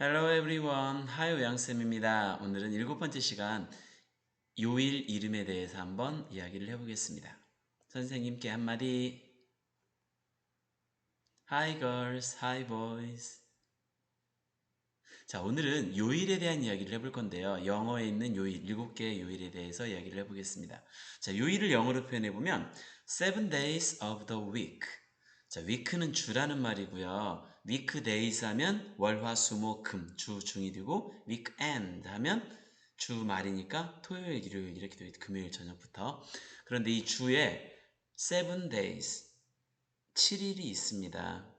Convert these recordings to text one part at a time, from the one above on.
Hello everyone. Hi 오양쌤입니다. 오늘은 7번째 시간 요일 이름에 대해서 한번 이야기를 해보겠습니다. 선생님께 한마디. Hi girls, hi boys. 자, 오늘은 요일에 대한 이야기를 해볼 건데요. 영어에 있는 요일, 7개의 요일에 대해서 이야기를 해보겠습니다. 자, 요일을 영어로 표현해보면 Seven days of the week. 자, week는 주라는 말이고요. weekdays 하면 월, 화, 수, 목, 금, 주, 중이 되고 weekend 하면 주말이니까 토요일, 일요일 이렇게 되어 있고 금요일 저녁부터. 그런데 이 주에 seven days, 7일이 있습니다.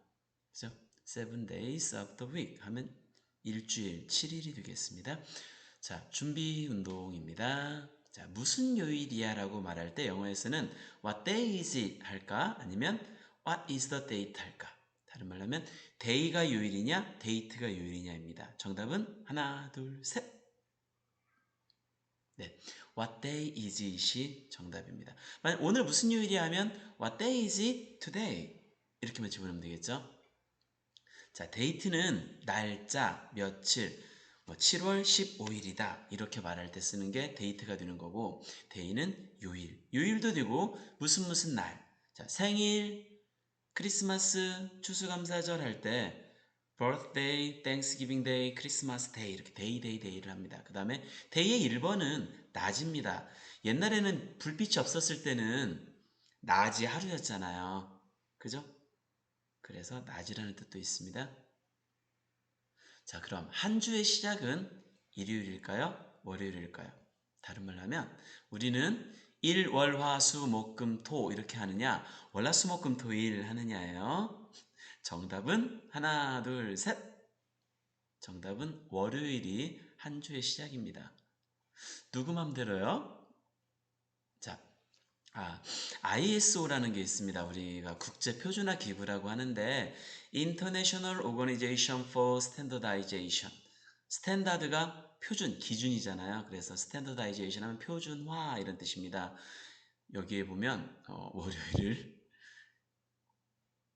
그죠? Seven days of the week 하면 일주일 7일이 되겠습니다. 자, 준비 운동입니다. 자, 무슨 요일이야 라고 말할 때 영어에서는 What day is it 할까? 아니면 What is the date 할까? 다른 말로 하면 day가 요일이냐, date가 요일이냐입니다. 정답은 하나, 둘, 셋. 네, What day is it이 정답입니다. 만약 오늘 무슨 요일이야 하면 What day is it today? 이렇게만 집어넣으면 되겠죠? 자, 데이트는 날짜, 며칠, 7월 15일이다 이렇게 말할 때 쓰는 게 데이트가 되는 거고, 데이는 요일, 요일도 되고 무슨 날, 자, 생일, 크리스마스, 추수감사절 할 때 birthday, thanksgiving day, 크리스마스 데이 이렇게 데이를 합니다. 그 다음에 데이의 1번은 낮입니다. 옛날에는 불빛이 없었을 때는 낮이 하루였잖아요. 그죠? 그래서 낮이라는 뜻도 있습니다. 자, 그럼 한 주의 시작은 일요일일까요? 월요일일까요? 다른 말로 하면 우리는 일, 월, 화, 수, 목, 금, 토 이렇게 하느냐, 월, 화, 수, 목, 금, 토, 일 하느냐예요. 정답은 하나, 둘, 셋. 정답은 월요일이 한 주의 시작입니다. 누구 맘대로요? 자, ISO라는 게 있습니다. 우리가 국제 표준화 기구라고 하는데 International Organization for Standardization. 스탠다드가 표준, 기준이잖아요. 그래서 스탠더다이제이션 하면 표준화 이런 뜻입니다. 여기에 보면 월요일을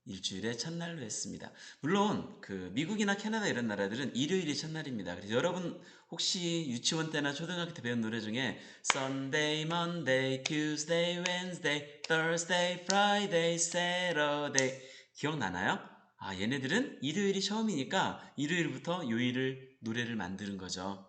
일주일의 첫날로 했습니다. 물론 그 미국이나 캐나다 이런 나라들은 일요일이 첫날입니다. 그래서 여러분 혹시 유치원 때나 초등학교 때 배운 노래 중에 Sunday, Monday, Tuesday, Wednesday, Thursday, Friday, Saturday 기억나나요? 아, 얘네들은 일요일이 처음이니까 일요일부터 요일을 노래를 만드는 거죠.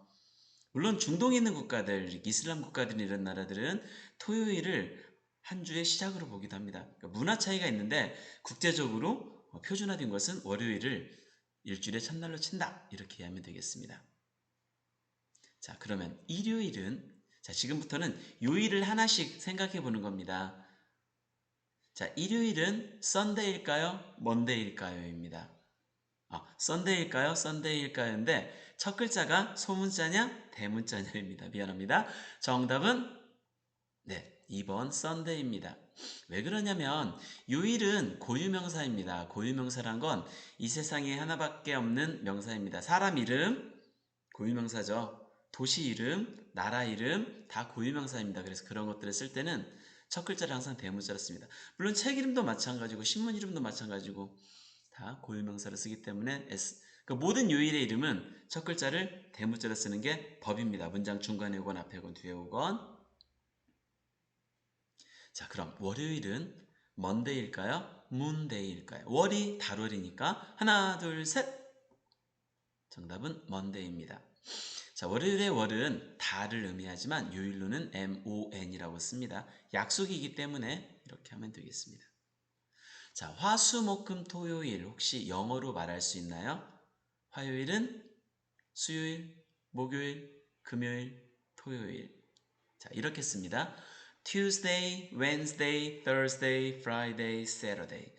물론 중동에 있는 국가들, 이슬람 국가들 이런 나라들은 토요일을 한 주의 시작으로 보기도 합니다. 그러니까 문화 차이가 있는데 국제적으로 표준화된 것은 월요일을 일주일의 첫날로 친다. 이렇게 이해하면 되겠습니다. 자, 그러면 일요일은 자, 지금부터는 요일을 하나씩 생각해 보는 겁니다. 자, 일요일은 썬데이일까요? 먼데이일까요?입니다. 썬데이일까요? 썬데이일까요?인데 첫 글자가 소문자냐? 대문자냐입니다. 미안합니다. 정답은 네, 2번 썬데이입니다. 왜 그러냐면 요일은 고유명사입니다. 고유명사란 건 이 세상에 하나밖에 없는 명사입니다. 사람 이름 고유명사죠. 도시 이름, 나라 이름 다 고유명사입니다. 그래서 그런 것들을 쓸 때는 첫 글자를 항상 대문자로 씁니다. 물론 책 이름도 마찬가지고 신문 이름도 마찬가지고 다 고유명사를 쓰기 때문에 그 모든 요일의 이름은 첫 글자를 대문자로 쓰는 게 법입니다. 문장 중간에 오건 앞에 오건 뒤에 오건. 자, 그럼 월요일은 먼데이일까요? 문데이일까요? 월이 달월이니까 하나, 둘, 셋. 정답은 먼데이입니다. 자, 월요일의 월은 달을 의미하지만 요일로는 mon이라고 씁니다. 약속이기 때문에 이렇게 하면 되겠습니다. 자, 화수목금 토요일 혹시 영어로 말할 수 있나요? 화요일은 수요일, 목요일, 금요일, 토요일. 자, 이렇게 씁니다. Tuesday, Wednesday, Thursday, Friday, Saturday.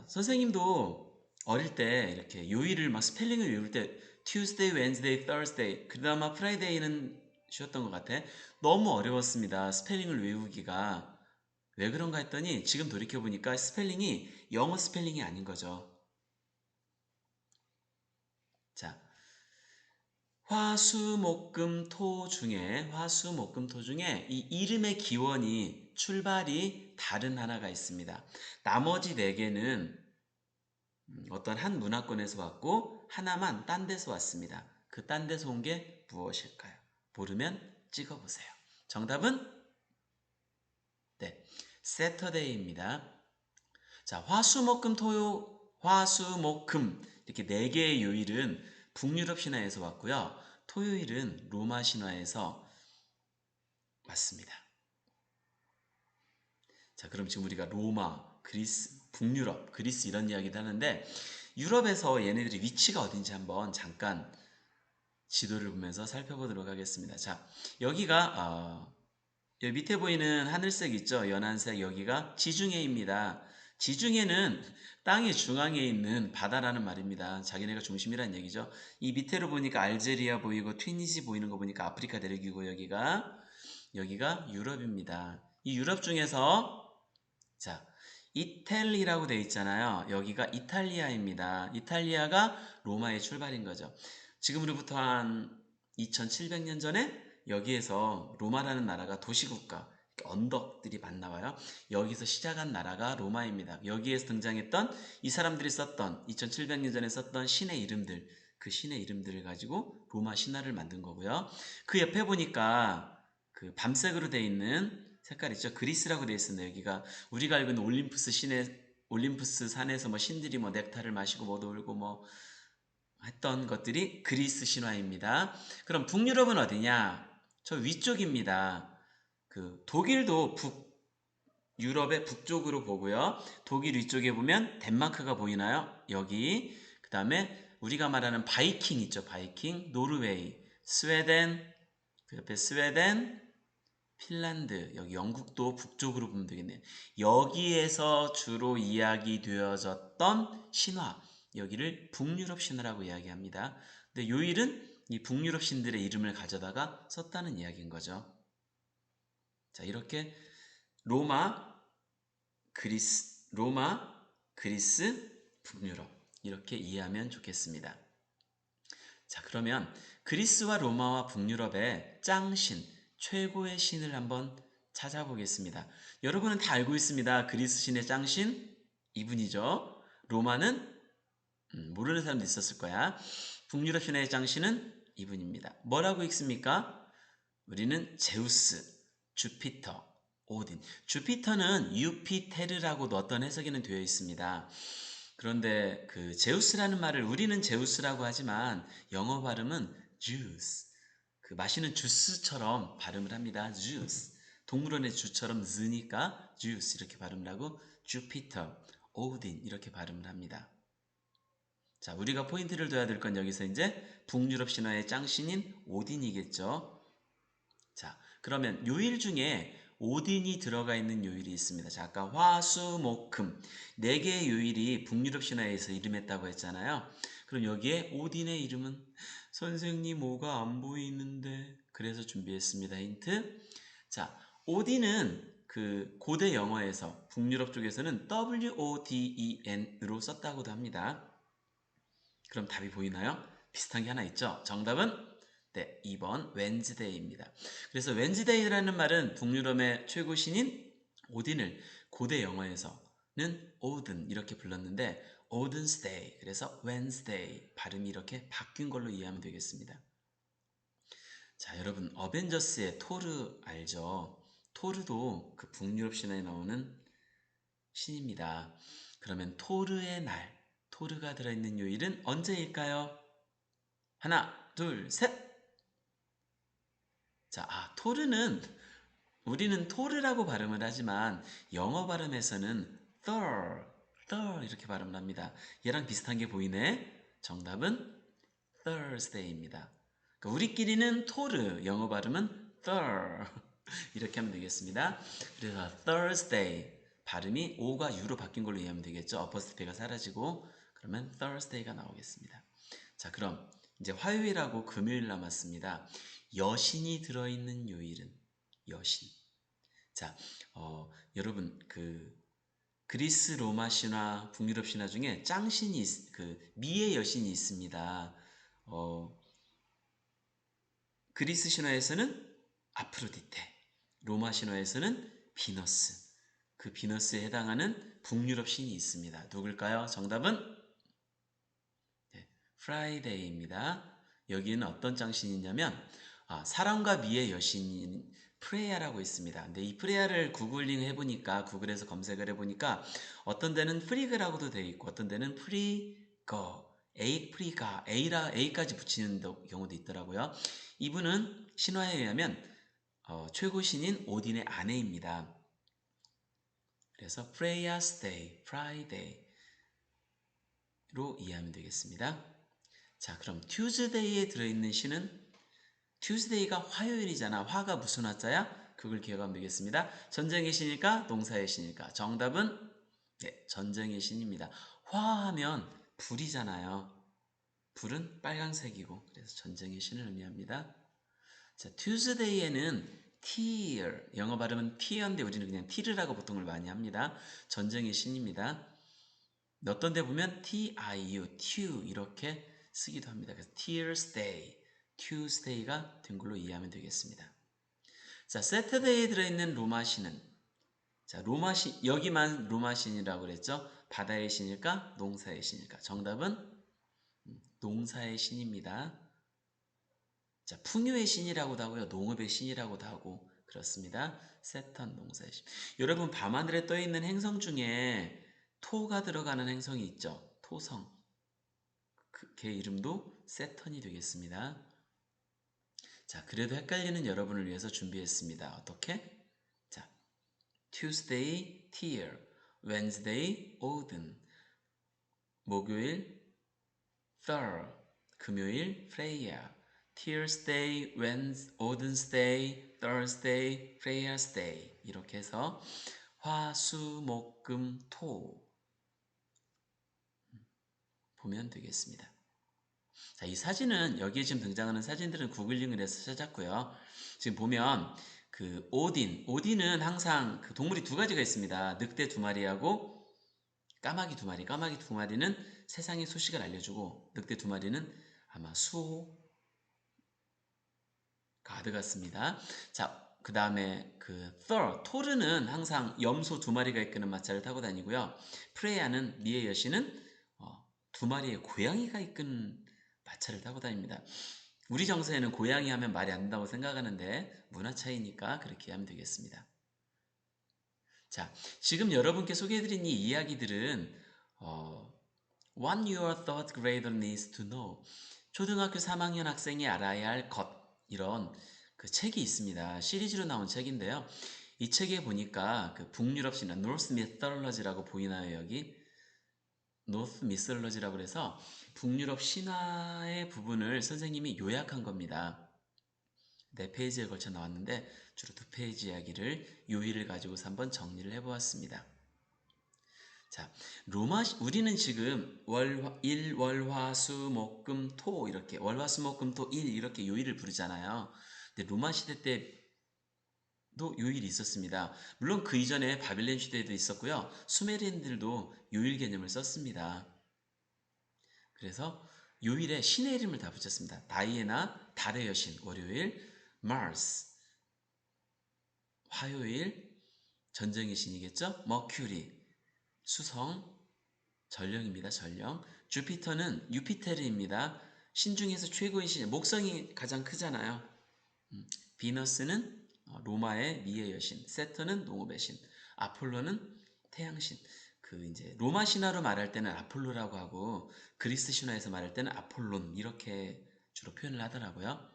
선생님도 어릴 때 이렇게 요일을 막 스펠링을 외울 때 Tuesday, Wednesday, Thursday, 그나마 Friday는 쉬웠던 것 같아. 너무 어려웠습니다. 스펠링을 외우기가. 왜 그런가 했더니 지금 돌이켜보니까 스펠링이 영어 스펠링이 아닌 거죠. 자, 화수목금토 중에 이 이름의 기원이 출발이 다른 하나가 있습니다. 나머지 네 개는 어떤 한 문화권에서 왔고 하나만 딴 데서 왔습니다. 그 딴 데서 온 게 무엇일까요? 모르면 찍어보세요. 정답은 네, 세터데이입니다. 자, 화수목금 이렇게 네 개의 요일은 북유럽 신화에서 왔고요. 토요일은 로마 신화에서 왔습니다. 자, 그럼 지금 우리가 로마, 그리스, 북유럽, 그리스 이런 이야기도 하는데 유럽에서 얘네들이 위치가 어딘지 한번 잠깐 지도를 보면서 살펴보도록 하겠습니다. 자, 여기가 여기 밑에 보이는 하늘색 있죠? 연한색 여기가 지중해입니다. 지중해는 땅의 중앙에 있는 바다라는 말입니다. 자기네가 중심이라는 얘기죠. 이 밑에로 보니까 알제리아 보이고 튀니지 보이는 거 보니까 아프리카 대륙이고 여기가 유럽입니다. 이 유럽 중에서 자, 이탈리라고 되어 있잖아요. 여기가 이탈리아입니다. 이탈리아가 로마의 출발인 거죠. 지금으로부터 한 2700년 전에 여기에서 로마라는 나라가 도시국가, 언덕들이 많나 봐요. 여기서 시작한 나라가 로마입니다. 여기에서 등장했던 이 사람들이 썼던 2700년 전에 썼던 신의 이름들, 그 신의 이름들을 가지고 로마 신화를 만든 거고요. 그 옆에 보니까 그 밤색으로 되어 있는 색깔 있죠. 그리스라고 되어 있습니다. 여기가 우리가 알고 있는 올림푸스 산에서 뭐 신들이 뭐 넥타를 마시고 뭐 놀고 뭐 했던 것들이 그리스 신화입니다. 그럼 북유럽은 어디냐? 저 위쪽입니다. 그 독일도 유럽의 북쪽으로 보고요. 독일 위쪽에 보면 덴마크가 보이나요? 여기. 그 다음에 우리가 말하는 바이킹 있죠. 바이킹. 노르웨이, 스웨덴, 그 옆에 스웨덴, 핀란드, 여기 영국도 북쪽으로 보면 되겠네요. 여기에서 주로 이야기되어졌던 신화, 여기를 북유럽 신화라고 이야기합니다. 근데 요일은 이 북유럽 신들의 이름을 가져다가 썼다는 이야기인 거죠. 자, 이렇게 로마, 그리스, 북유럽 이렇게 이해하면 좋겠습니다. 자, 그러면 그리스와 로마와 북유럽의 짱신, 최고의 신을 한번 찾아보겠습니다. 여러분은 다 알고 있습니다. 그리스 신의 짱신 이분이죠. 로마는 모르는 사람도 있었을 거야. 북유럽 신의 짱신은 이분입니다. 뭐라고 읽습니까? 우리는 제우스, 주피터, 오딘. 주피터는 유피테르라고도 어떤 해석에는 되어 있습니다. 그런데 그 제우스라는 말을 우리는 제우스라고 하지만 영어 발음은 주스. 그 마시는 주스처럼 발음을 합니다. 주스. 동물원의 주처럼 z니까 주스 이렇게 발음을 하고 주피터, 오딘 이렇게 발음을 합니다. 자, 우리가 포인트를 둬야 될 건 여기서 이제 북유럽 신화의 짱신인 오딘이겠죠. 자, 그러면 요일 중에 오딘이 들어가 있는 요일이 있습니다. 자, 아까 화수목금 네 개의 요일이 북유럽 신화에서 이름했다고 했잖아요. 그럼 여기에 오딘의 이름은 선생님 뭐가 안 보이는데 그래서 준비했습니다. 힌트. 자, 오딘은 그 고대 영어에서 북유럽 쪽에서는 WODEN으로 썼다고도 합니다. 그럼 답이 보이나요? 비슷한 게 하나 있죠. 정답은 네, 2번 웬즈데이입니다. 그래서 웬즈데이라는 말은 북유럽의 최고 신인 오딘을 고대 영어에서는 오든 이렇게 불렀는데 오든스 데이 그래서 웬즈데이 발음이 이렇게 바뀐 걸로 이해하면 되겠습니다. 자, 여러분 어벤져스의 토르 알죠? 토르도 그 북유럽 신화에 나오는 신입니다. 그러면 토르의 날, 토르가 들어있는 요일은 언제일까요? 하나, 둘, 셋! 자, 토르는 우리는 토르라고 발음을 하지만 영어 발음에서는 Thur 이렇게 발음을 합니다. 얘랑 비슷한 게 보이네? 정답은 Thursday입니다. 그러니까 우리끼리는 토르, 영어 발음은 Thur 이렇게 하면 되겠습니다. 그래서 Thursday 발음이 O가 U로 바뀐 걸로 이해하면 되겠죠. 어퍼스트피가 사라지고 그러면 Thursday가 나오겠습니다. 자, 그럼 이제 화요일하고 금요일 남았습니다. 여신이 들어있는 요일은 여신. 자, 여러분 그 그리스 로마 신화, 북유럽 신화 중에 짱신이 그 미의 여신이 있습니다. 그리스 신화에서는 아프로디테, 로마 신화에서는 비너스. 그 비너스에 해당하는 북유럽 신이 있습니다. 누굴까요? 정답은 Friday입니다. 여기는 어떤 장신이냐면 사랑과 미의 여신인 프레야라고 있습니다. 근데 이 프레야를 구글링 해보니까 구글에서 검색을 해보니까 어떤 데는 프리그라고도 되어 있고 어떤 데는 프리거 프리가 A까지 붙이는 경우도 있더라고요. 이분은 신화에 의하면 최고 신인 오딘의 아내입니다. 그래서 Freya's Day, Friday로 이해하면 되겠습니다. 자, 그럼 Tuesday에 들어있는 시는 Tuesday가 화요일이잖아. 화가 무슨 화자야? 그걸 기억하면 되겠습니다. 전쟁의 신일까? 농사의 신일까? 정답은 네, 전쟁의 신입니다. 화하면 불이잖아요. 불은 빨간색이고 그래서 전쟁의 신을 의미합니다. 자, Tuesday에는 tear, 영어 발음은 tear인데 우리는 그냥 tear라고 보통을 많이 합니다. 전쟁의 신입니다. 어떤 데 보면 TIU, TU 이렇게 쓰기도 합니다. 그래서 tears day, Tuesday가 된 걸로 이해하면 되겠습니다. 자, Saturday에 들어있는 로마신은 자, 로마신, 여기만 로마신이라고 그랬죠? 바다의 신일까? 농사의 신일까? 정답은 농사의 신입니다. 자, 풍요의 신이라고도 하고요. 농업의 신이라고도 하고 그렇습니다. 세턴 농사의 신. 여러분 밤하늘에 떠있는 행성 중에 토가 들어가는 행성이 있죠. 토성. 걔 이름도 세턴이 되겠습니다. 자, 그래도 헷갈리는 여러분을 위해서 준비했습니다. 어떻게? 자, Tuesday, Tyr, Wednesday, Odin, 목요일, Thor, 금요일, Freya, Tyr's Day, Odin's Day, Thursday, Freya's Day 이렇게 해서 화, 수, 목, 금, 토 보면 되겠습니다. 자, 이 사진은 여기에 지금 등장하는 사진들은 구글링을 해서 찾았고요. 지금 보면 그 오딘은 항상 그 동물이 두 가지가 있습니다. 늑대 두 마리하고 까마귀 두 마리. 까마귀 두 마리는 세상의 소식을 알려주고 늑대 두 마리는 아마 수호 가드 같습니다. 자, 그 다음에 그 토르는 항상 염소 두 마리가 이끄는 마차를 타고 다니고요. 프레야는 미의 여신은 두 마리의 고양이가 이끄는 마차를 타고 다닙니다. 우리 정서에는 고양이 하면 말이 안 된다고 생각하는데 문화 차이니까 그렇게 하면 되겠습니다. 자, 지금 여러분께 소개해드린 이 이야기들은 What your third grader needs to know. 초등학교 3학년 학생이 알아야 할 것 이런 그 책이 있습니다. 시리즈로 나온 책인데요. 이 책에 보니까 그 북유럽 신화 Norse Mythology라고 보이나요 여기? Norse Mythology라고 해서 북유럽 신화의 부분을 선생님이 요약한 겁니다. 4페이지에 걸쳐 나왔는데 주로 2페이지 이야기를 요일을 가지고서 한번 정리를 해보았습니다. 자, 우리는 지금 일, 월, 화, 수, 목, 금, 토 이렇게 월, 화, 수, 목, 금, 토, 일 이렇게 요일을 부르잖아요. 근데 로마 시대 때도 요일이 있었습니다. 물론 그 이전에 바빌론 시대에도 있었고요. 수메리안들도 요일 개념을 썼습니다. 그래서 요일에 신의 이름을 다 붙였습니다. 다이애나, 달의 여신, 월요일, 마르스, 화요일, 전쟁의 신이겠죠? 머큐리, 수성, 전령입니다. 전령. 주피터는 유피테르입니다. 신 중에서 최고의 신, 목성이 가장 크잖아요. 비너스는 로마의 미의 여신, 세턴은 농업의 신, 아폴로는 태양신. 그 이제 로마 신화로 말할 때는 아폴로라고 하고 그리스 신화에서 말할 때는 아폴론 이렇게 주로 표현을 하더라고요.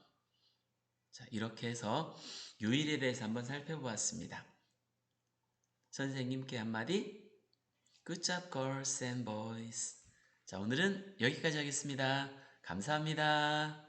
자, 이렇게 해서 요일에 대해서 한번 살펴보았습니다. 선생님께 한마디. Good job, girls and boys. 자, 오늘은 여기까지 하겠습니다. 감사합니다.